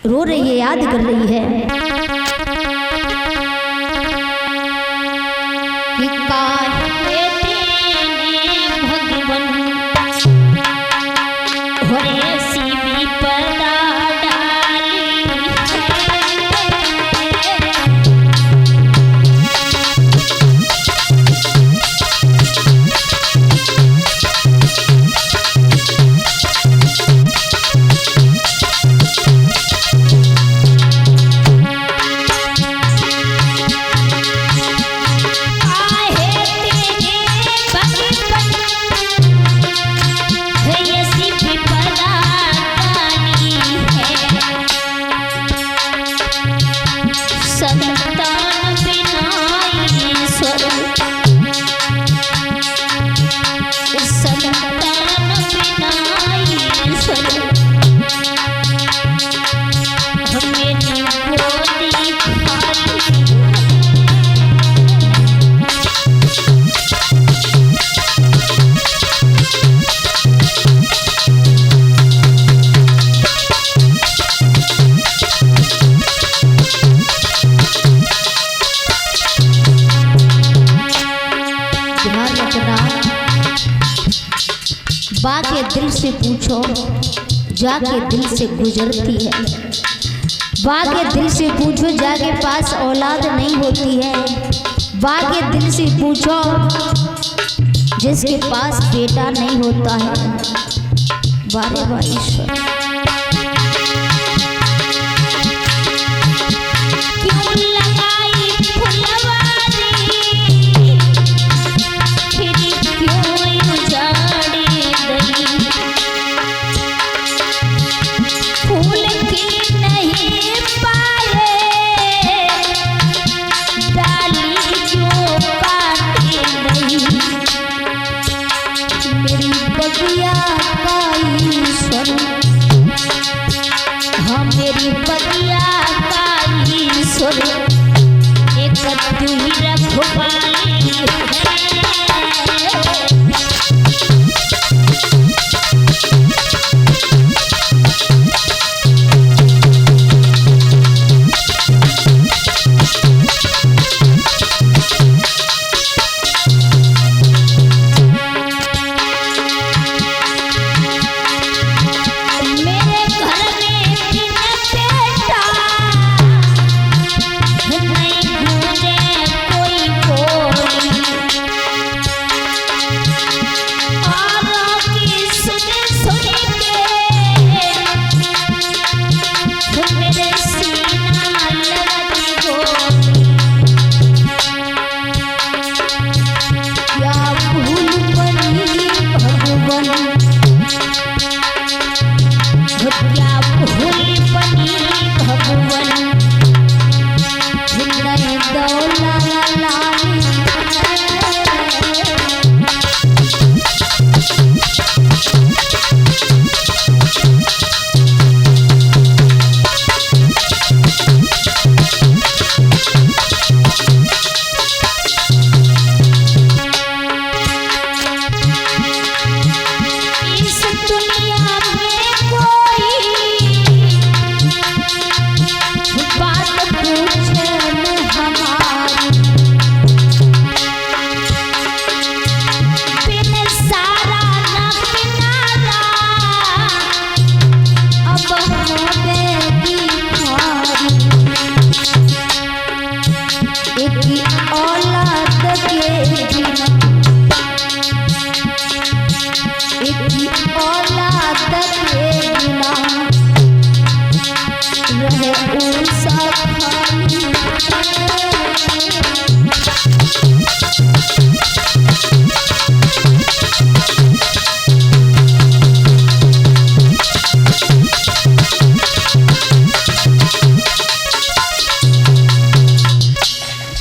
रो रही है, याद कर रही है कि काहे तेने भगवन होए सीवी पर्दा डाली बा के दिल से पूछो जाके दिल से गुजरती है। बा के दिल से पूछो जाके पास औलाद नहीं होती है। बा के दिल से पूछो जिसके पास बेटा नहीं होता है। बारे बार ईश्वर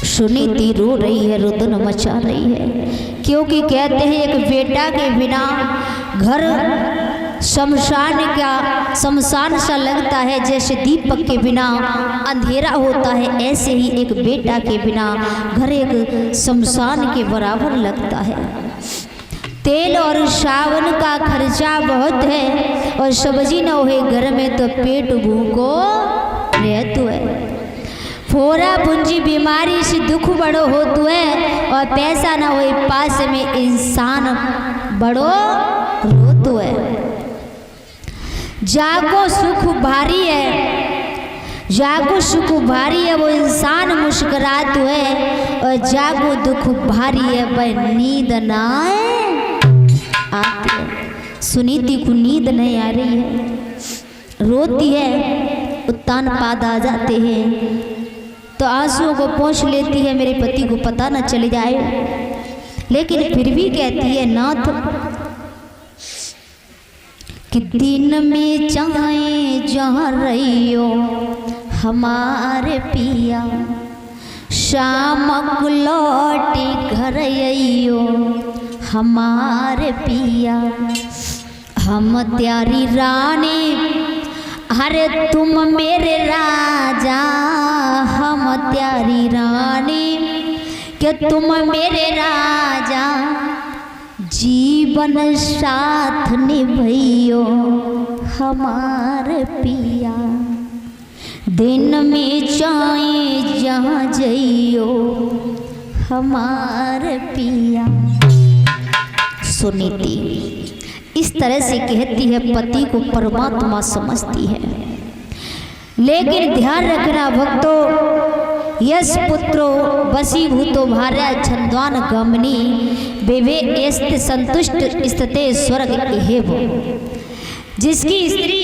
सुनीति रो रही है, रुदन मचा रही है, क्योंकि कहते हैं एक बेटा के बिना घर शमशान सा लगता है। जैसे दीपक के बिना अंधेरा होता है, ऐसे ही एक बेटा के बिना घर एक शमशान के बराबर लगता है। तेल और सावन का खर्चा बहुत है और सब्जी न होए घर में तो पेट भूखो रहतु है। फोरा पूंजी बीमारी से दुख बड़ो होतु है और पैसा न होए पास में इंसान बड़ो रोतु है। जागो सुख भारी है, जागो सुख भारी है वो इंसान मुस्कुरात है और जागो दुख भारी है वह नींद ना आती है। सुनीति को नींद नहीं आ रही है, रोती है, उत्तान पाद आ जाते हैं तो आंसुओं को पोंछ लेती है मेरे पति को पता न चल जाए, लेकिन फिर भी कहती है नाथ कि दिन में चाहे जहाँ रहियो हमारे पिया, शाम को लौटे घर आइयो हमारे पिया। हम त्यारी रानी अरे तुम मेरे राजा, हम त्यारी रानी कि तुम मेरे राजा, जीवन साथ निभाइयो हमारे पिया। दिन में चाहे जहाँ जाइयो हमारे पिया। सुनीति इस तरह से कहती है, पति को परमात्मा समझती है। लेकिन ध्यान रखना भक्तों, यश पुत्रो वशीभूतो भार्या छंदवान गमनी विवेक संतुष्ट स्थिते स्वर्ग इहेव। जिसकी स्त्री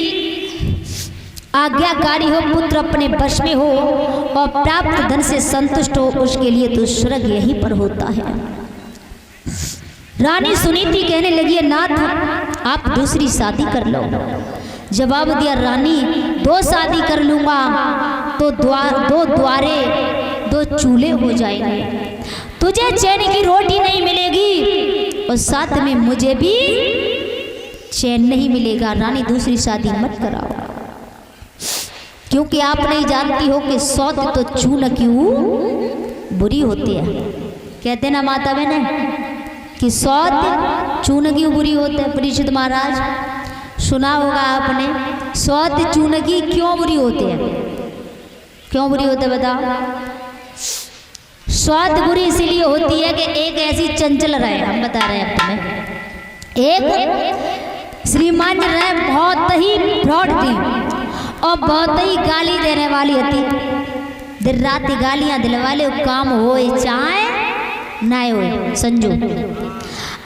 आज्ञाकारी हो, पुत्र अपने वश में हो और प्राप्त धन से संतुष्ट हो, उसके लिए तो स्वर्ग यहीं पर होता है। रानी सुनीति कहने लगी नाथ आप दूसरी शादी कर लो। जवाब दिया रानी 2 शादी कर लूंगा तो 2 द्वारे 2 चूल्हे हो जाएंगे, तुझे चैन की रोटी नहीं मिलेगी और साथ में मुझे भी चैन नहीं मिलेगा। रानी दूसरी शादी मत कराओ, क्योंकि आप नहीं जानती हो कि सौत तो चून क्यों बुरी होती है। कहते ना माता बहन कि सौत चून क्यों बुरी होती है। परीक्षित महाराज सुना होगा आपने, सौत चून की क्यों बुरी होती है? क्यों बुरी होती है बताओ? सौत बुरी इसीलिए होती है कि एक ऐसी चंचल रहे, हम बता रहे हैं तुम्हें, एक श्रीमान रहे बहुत ही फ्रॉड थी और बहुत ही गाली देने वाली थी। दिन रात गालियां दिलवाले, काम होए चाहे ना होए। संजू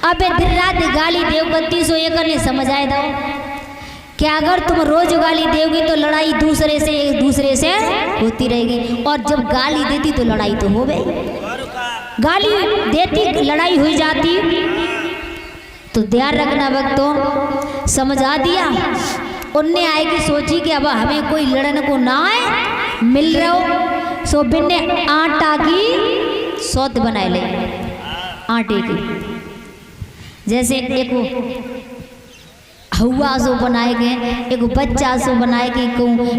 अबे दिन रात गाली देवगति सो ये करने समझ आए दो कि अगर तुम रोज गाली देगी तो लड़ाई दूसरे से एक दूसरे से होती रहेगी, और जब गाली देती तो लड़ाई तो हो गई। गाली देती लड़ाई हो जाती। तो ध्यान रखना भक्तों, समझा दिया। उनने आए कि सोची कि अब हमें कोई लड़न को ना आए, मिल रहा हो सो बिन्ने आटा की सौत बनाए ले, आटे की। जैसे एक हवा सो बनाए गए, एक बच्चा सो बनाए के,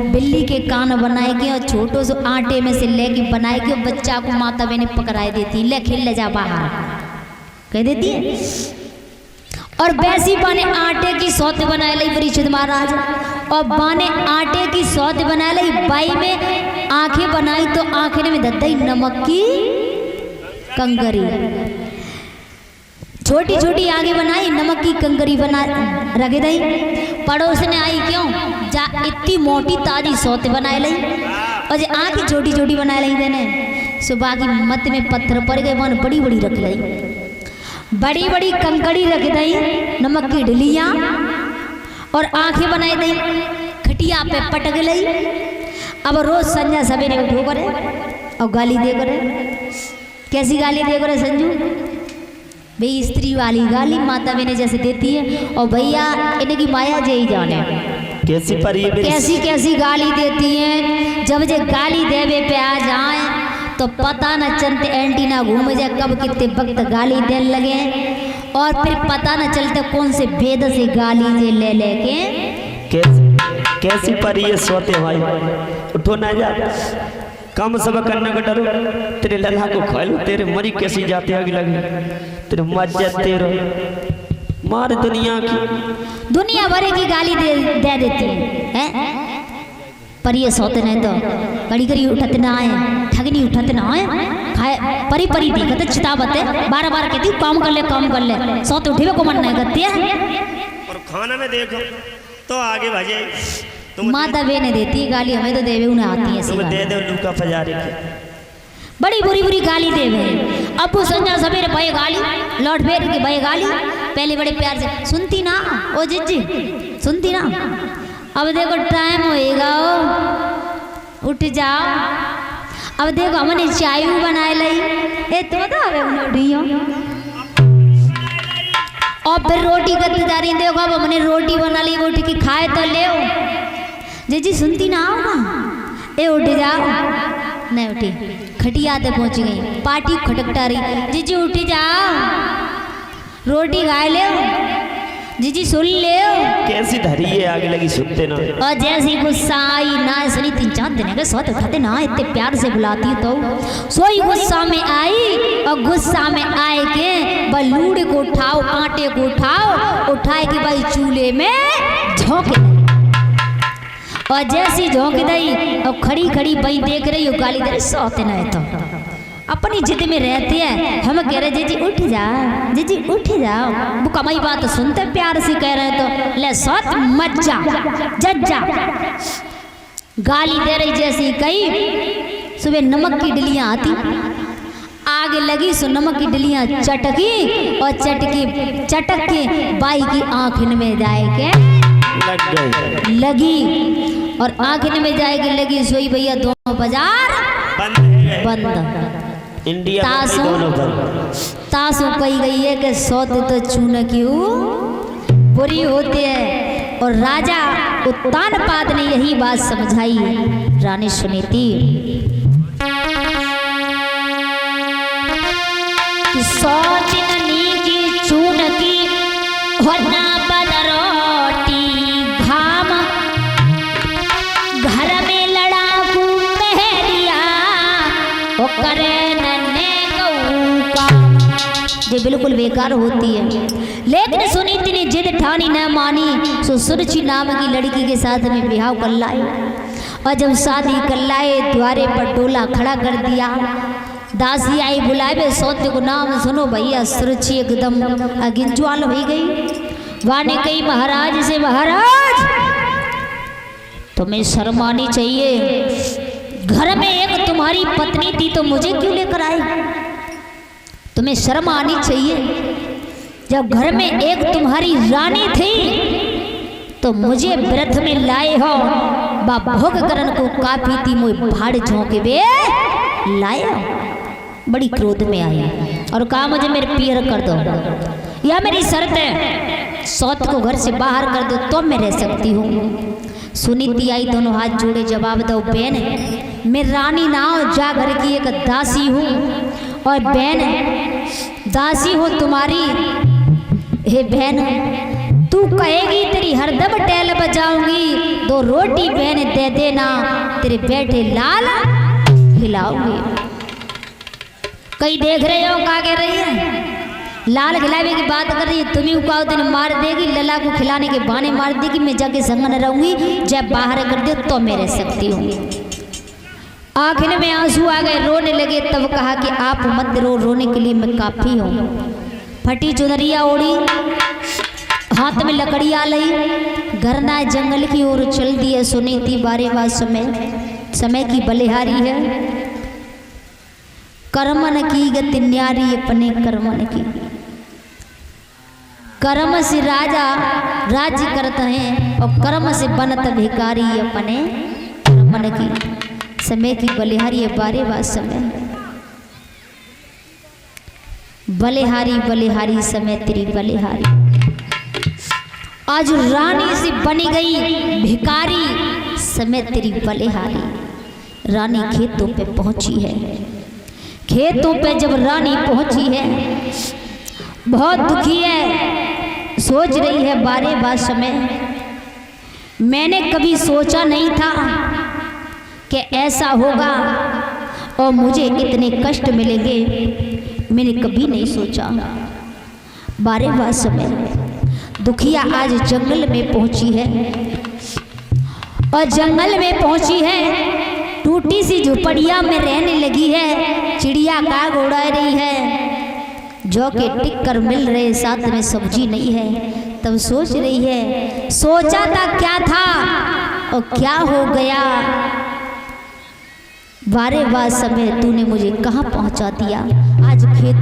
बिल्ली के कान बनाए के और छोटो सो आटे में से लेके बनाए के बच्चा को माता बहने पकड़ाई देती, ले खेल ले जा बाहर कह देती है। और वैसी बाने आटे की सौत बनाए ली परीक्षित महाराज, और बाने आटे की सौत बनाए ली। बाई में आंखें बनाई तो आंखें में दद्दई नमक की कंगरी, छोटी छोटी आगे बनाई, नमक की कंगरी बना रख दई। पड़ोस ने आई क्यों जा इतनी मोटी ताजी सौत बनाए ली, और जो आंखें छोटी छोटी बनाए ली देने सुबह की मत में पत्थर पड़ गए, वन बड़ी बड़ी रख ली, बड़ी बड़ी कंकड़ी रख दी, नमक की ढिलियाँ और आंखें बनाई दी, खटिया पे पटक ली। अब रोज संध्या सवेरे उठो करे और गाली दे करे। कैसी गाली दे करे संजू? भाई स्त्री वाली गाली माता बहने जैसे देती है, और भैया इनकी माया जय जाने कैसी पर कैसी कैसी गाली देती है। जब जे गाली देवे पे आ जाए तो पता न चलते एंटीना घूम जाए कब कितने वक्त गाली देने लगे, और फिर पता न चलते कौन से वेद से गाली जे ले लेके। कैसी पर ये सोते भाई, उठो ना जा, कम सब करने का डरो, तेरे लल्हा को खा लो, तेरे मरी कैसी जाते आगे लगी, तेरे मज्जत तेरे मार दुनिया की दुनिया भर की गाली दे देती है पर ये सौतन है तो कड़ी कड़ी उठत ना है ठगनी उठत ना है खाए परी परी दिखत चितावत है बार बार कहती काम कर ले सौत उठे को मन नहीं करती है और खाना में देखो तो आगे भजे माता बे ने देती गाली हमें तो देवे उन्हें आती है तुम दे दो लूका फजारे बड़ी बुरी गाली देवे अबू संजा सवेरे बे गाली लौट फेर के बे गाली पहले बड़े प्यार से सुनती ना ओ जिज्जी सुनती ना अब देखो टाइम होएगा उठ जाओ अब देखो हमने चाय बनाए ली ए तो बतावे उठियो और फिर रोटी करते जा रही देखो अब हमने रोटी बना ली उठ के खाए तो ले जी सुनती ना आओ ना ए उठ जाओ नहीं उठी खटिया ते पहुंच गई पार्टी खटकटा रही जी उठ जाओ रोटी खाए ले जी सुन ले कैसी धरी है आगे लगी सुनते ना और जैसी गुस्सा आई ना सुनी 3-4 दिन के सौत उठाते ना इतने प्यार से बुलाती तो सोई गुस्सा में आई और गुस्सा में आए के बलूड़ को उठाओ आटे को उठाए कि भाई चूल्हे में झोंके और जैसी झोंक दई और खड़ी भाई देख रही हो गाली दे रही सौते ना तो अपनी जिद में रहती है हम कह रहे जी उठ जाओ जी उठ जाओ वो कमाई बात सुनते प्यार से कह रहे तो ले सौत मत जा जज्जा गाली दे रही जैसी कही सुबह नमक की डलियां आती आग लगी सो नमक की डलियां चटकी और चटक के बाई की आंखन में जाएगी लगी और आंखन में जाएगी लगी सोई भैया दोनों बाजार बंद इंडिया तासों कही गई है कि सौत तो चून क्यों बुरी होती है और राजा उत्तानपाद ने यही बात समझाई रानी सुनीति कि सौत की चून की होना बदरोटी घाम घर में लड़ाकू पहरिया वो करे जो बिल्कुल बेकार होती है लेकिन सुनीति ने जिद ठानी न मानी सो सुरची नाम की लड़की के साथ में ब्याह कर लाए और जब शादी कर लाए द्वारे पर डोला खड़ा कर दिया दासी आई बुलाए सौते को नाम सुनो भैया सुरची एकदम अगिंजवाल हो गई वाने कही महाराज से महाराज तुम्हें शर्म आनी चाहिए घर में एक तुम्हारी पत्नी थी तो मुझे क्यों लेकर आई तुम्हें शर्म आनी चाहिए जब घर में एक तुम्हारी रानी थी तो मुझे व्रत में लाए हो बा भोग करन को काफी थी मुझे भाड़ झोंके वे लाए हो बड़ी क्रोध में आई और कहा मुझे मेरे पियर कर दो या मेरी शर्त है सौत को घर से बाहर कर दो तो मैं रह सकती हूँ सुनीति आई दोनों हाथ जोड़े जवाब दो बहन मैं रानी ना हो जा घर की एक दासी हूँ और बहन दासी हो तुम्हारी हे बहन तू कहेगी तेरी हरदम टैल बजाऊंगी 2 रोटी बहन दे देना तेरे बेटे लाल खिलाऊंगी कई देख रहे हो क्या कह रही है लाल खिलावे की बात कर रही है तुम्हें उकाओ तेने मार देगी लला को खिलाने के बहाने मार देगी मैं जाके संग न रहूंगी जब बाहर कर दे तो मैं रह सकती हूँ आखिर में आंसू आ गए रोने लगे तब कहा कि आप मत रो रोने के लिए मैं काफी हूँ फटी चुनरिया ओढ़ी हाथ में लकड़ियाँ लई घरना जंगल की ओर चल दी है सुनीति बारेवा समय की बलिहारी है कर्मन की गति न्यारी अपने कर्मन की कर्म से राजा राज्य करते हैं और कर्म से बनत भिकारी अपने कर्मन की समय की बलिहारी है बारेवा समय बलिहारी समय तेरी बलिहारी आज रानी से बनी गई भिकारी समय तेरी बलिहारी रानी खेतों पे पहुंची है खेतों पे जब रानी पहुंची है बहुत दुखी है सोच रही है बारेवा समय मैंने कभी सोचा नहीं था कि ऐसा होगा और मुझे इतने कष्ट मिलेंगे मैंने कभी नहीं सोचा बारेवा समय दुखिया आज जंगल में पहुंची है और जंगल में पहुंची है, टूटी सी झुपड़िया में रहने लगी है। चिड़िया काग उड़ा रही है, जो के टिक कर मिल रहे, साथ में सब्जी नहीं है। तब सोच रही है, सोचा था क्या था और क्या हो गया, बारे बार समय तूने मुझे कहाँ पहुंचा दिया। आज खेतों